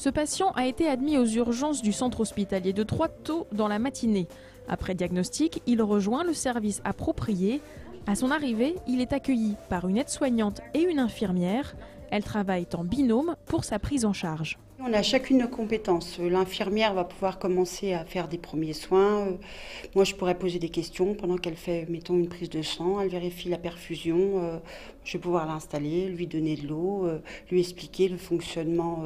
Ce patient a été admis aux urgences du centre hospitalier de Troyes tôt dans la matinée. Après diagnostic, il rejoint le service approprié. À son arrivée, il est accueilli par une aide-soignante et une infirmière. Elles travaillent en binôme pour sa prise en charge. On a chacune nos compétences. L'infirmière va pouvoir commencer à faire des premiers soins. Moi, je pourrais poser des questions pendant qu'elle fait, mettons, une prise de sang. Elle vérifie la perfusion. Je vais pouvoir l'installer, lui donner de l'eau, lui expliquer le fonctionnement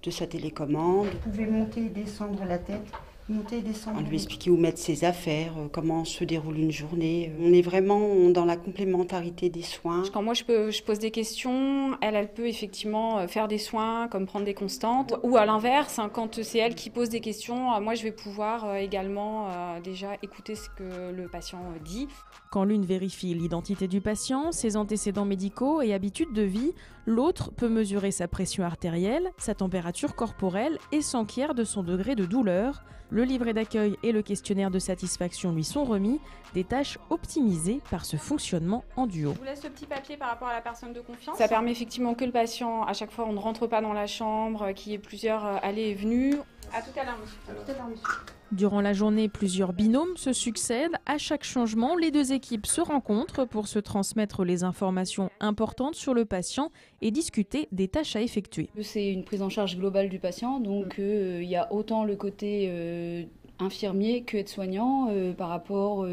de sa télécommande. Vous pouvez monter et descendre la tête. Monter et descendre. Lui expliquer où mettre ses affaires, comment se déroule une journée. On est vraiment dans la complémentarité des soins. Quand moi je pose des questions, elle peut effectivement faire des soins comme prendre des constantes. Ou à l'inverse, quand c'est elle qui pose des questions, moi je vais pouvoir également déjà écouter ce que le patient dit. Quand l'une vérifie l'identité du patient, ses antécédents médicaux et habitudes de vie, l'autre peut mesurer sa pression artérielle, sa température corporelle et s'enquiert de son degré de douleur. Le livret d'accueil et le questionnaire de satisfaction lui sont remis, des tâches optimisées par ce fonctionnement en duo. Je vous laisse le petit papier par rapport à la personne de confiance. Ça permet effectivement que le patient, à chaque fois, on ne rentre pas dans la chambre, qu'il y ait plusieurs allées et venues. À tout à l'heure, monsieur. À tout à l'heure, monsieur. Durant la journée, plusieurs binômes se succèdent. À chaque changement, les deux équipes se rencontrent pour se transmettre les informations importantes sur le patient et discuter des tâches à effectuer. C'est une prise en charge globale du patient, donc il y a autant le côté infirmier que aide-soignant par rapport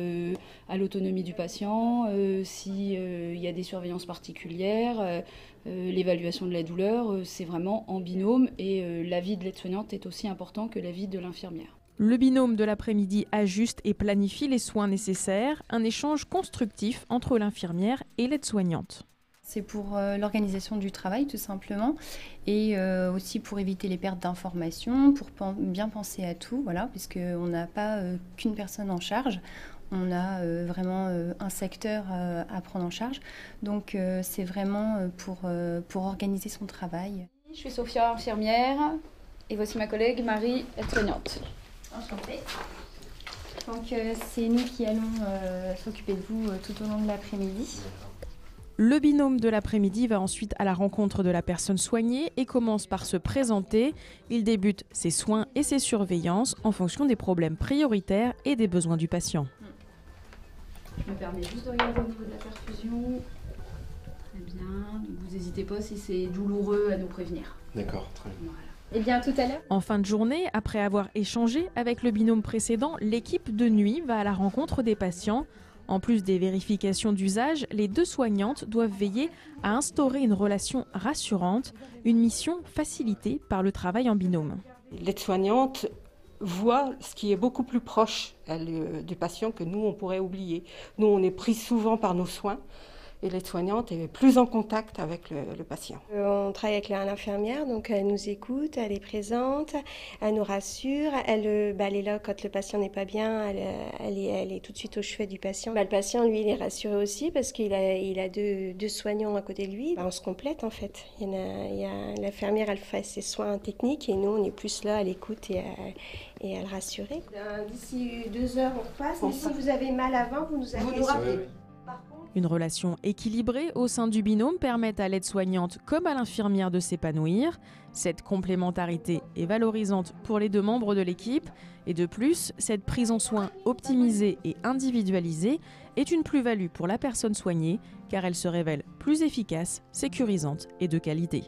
à l'autonomie du patient, s'il y a des surveillances particulières, l'évaluation de la douleur, c'est vraiment en binôme et l'avis de l'aide-soignante est aussi important que l'avis de l'infirmière. Le binôme de l'après-midi ajuste et planifie les soins nécessaires, un échange constructif entre l'infirmière et l'aide-soignante. C'est pour l'organisation du travail tout simplement et aussi pour éviter les pertes d'informations, pour bien penser à tout, voilà, puisqu'on n'a pas qu'une personne en charge, on a vraiment un secteur à prendre en charge, donc c'est vraiment pour organiser son travail. Je suis Sophia, infirmière, et voici ma collègue Marie, aide-soignante. Enchantée. Donc c'est nous qui allons s'occuper de vous tout au long de l'après-midi. Le binôme de l'après-midi va ensuite à la rencontre de la personne soignée et commence par se présenter. Il débute ses soins et ses surveillances en fonction des problèmes prioritaires et des besoins du patient. Je me permets juste de regarder au niveau de la perfusion. Très bien, donc vous n'hésitez pas si c'est douloureux à nous prévenir. D'accord, très bien. Voilà. Et bien tout à l'heure. En fin de journée, après avoir échangé avec le binôme précédent, l'équipe de nuit va à la rencontre des patients. En plus des vérifications d'usage, les deux soignantes doivent veiller à instaurer une relation rassurante, une mission facilitée par le travail en binôme. L'aide-soignante voit ce qui est beaucoup plus proche du patient que nous, on pourrait oublier. Nous, on est pris souvent par nos soins. Et l'aide-soignante est plus en contact avec le patient. On travaille avec l'infirmière, donc elle nous écoute, elle est présente, elle nous rassure, elle est là quand le patient n'est pas bien, elle est tout de suite au chevet du patient. Le patient, lui, il est rassuré aussi parce qu'il a deux soignants à côté de lui. On se complète en fait. L'infirmière, elle fait ses soins techniques et nous, on est plus là à l'écoute et à le rassurer. D'ici 2 heures, on repasse, mais si vous avez mal avant, vous nous rappelez. Une relation équilibrée au sein du binôme permet à l'aide-soignante comme à l'infirmière de s'épanouir. Cette complémentarité est valorisante pour les deux membres de l'équipe. Et de plus, cette prise en soin optimisée et individualisée est une plus-value pour la personne soignée car elle se révèle plus efficace, sécurisante et de qualité.